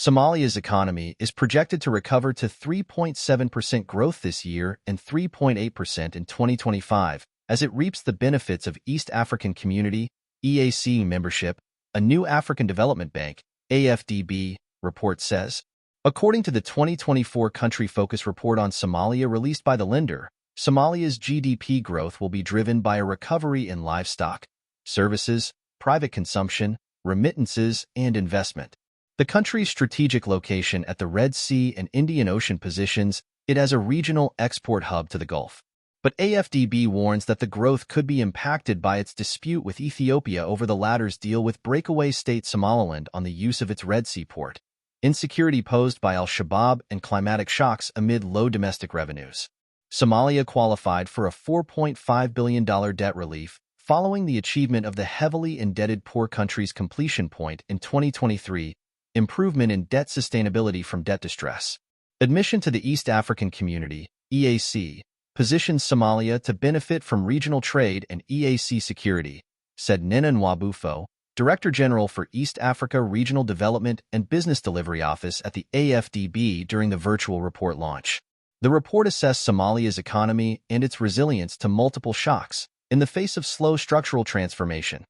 Somalia's economy is projected to recover to 3.7% growth this year and 3.8% in 2025 as it reaps the benefits of East African Community (EAC) membership, a new African Development Bank (AfDB) report says. According to the 2024 Country Focus Report on Somalia released by the lender, Somalia's GDP growth will be driven by a recovery in livestock, services, private consumption, remittances, and investment. The country's strategic location at the Red Sea and Indian Ocean positions it as a regional export hub to the Gulf. But AfDB warns that the growth could be impacted by its dispute with Ethiopia over the latter's deal with breakaway state Somaliland on the use of its Red Sea port, insecurity posed by al-Shabaab, and climatic shocks amid low domestic revenues. Somalia qualified for a $4.5 billion debt relief following the achievement of the heavily indebted poor country's completion point in 2023, improvement in debt sustainability from debt distress. Admission to the East African Community (EAC) positions Somalia to benefit from regional trade and EAC security, said Nena Nwabufo, Director General for East Africa Regional Development and Business Delivery Office at the AfDB during the virtual report launch. The report assessed Somalia's economy and its resilience to multiple shocks in the face of slow structural transformation.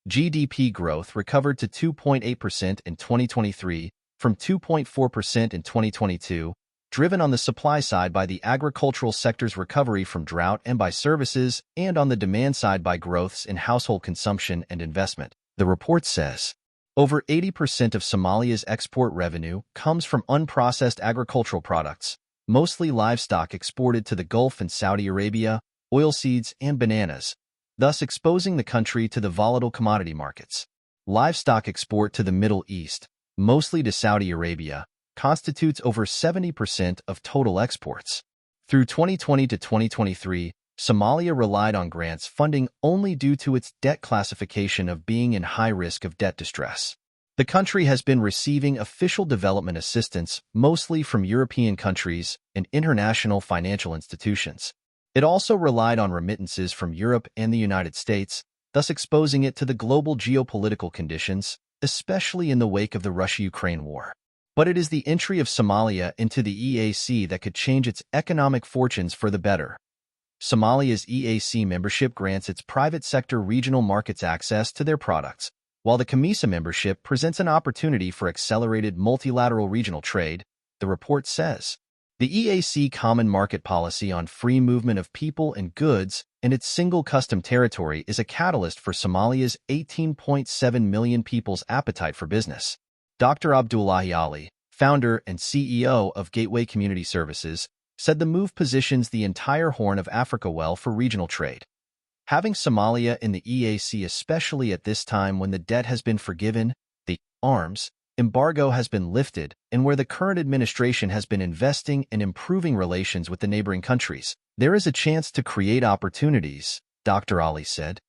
GDP growth recovered to 2.8% in 2023 from 2.4% in 2022, driven on the supply side by the agricultural sector's recovery from drought and by services, and on the demand side by growths in household consumption and investment, the report says. Over 80% of Somalia's export revenue comes from unprocessed agricultural products, mostly livestock exported to the Gulf and Saudi Arabia, oilseeds, and bananas, thus exposing the country to the volatile commodity markets. Livestock export to the Middle East, mostly to Saudi Arabia, constitutes over 70% of total exports. Through 2020 to 2023, Somalia relied on grants funding only due to its debt classification of being in high risk of debt distress. The country has been receiving official development assistance mostly from European countries and international financial institutions. It also relied on remittances from Europe and the United States, thus exposing it to the global geopolitical conditions, especially in the wake of the Russia-Ukraine war. But it is the entry of Somalia into the EAC that could change its economic fortunes for the better. Somalia's EAC membership grants its private sector regional markets access to their products, while the COMESA membership presents an opportunity for accelerated multilateral regional trade, the report says. The EAC Common Market Policy on free movement of people and goods and its single custom territory is a catalyst for Somalia's 18.7 million people's appetite for business. Dr. Abdullahi Ali, founder and CEO of Gateway Community Services, said the move positions the entire Horn of Africa well for regional trade. Having Somalia in the EAC, especially at this time when the debt has been forgiven, the arms embargo has been lifted, and where the current administration has been investing in improving relations with the neighboring countries, there is a chance to create opportunities, Dr. Ali said.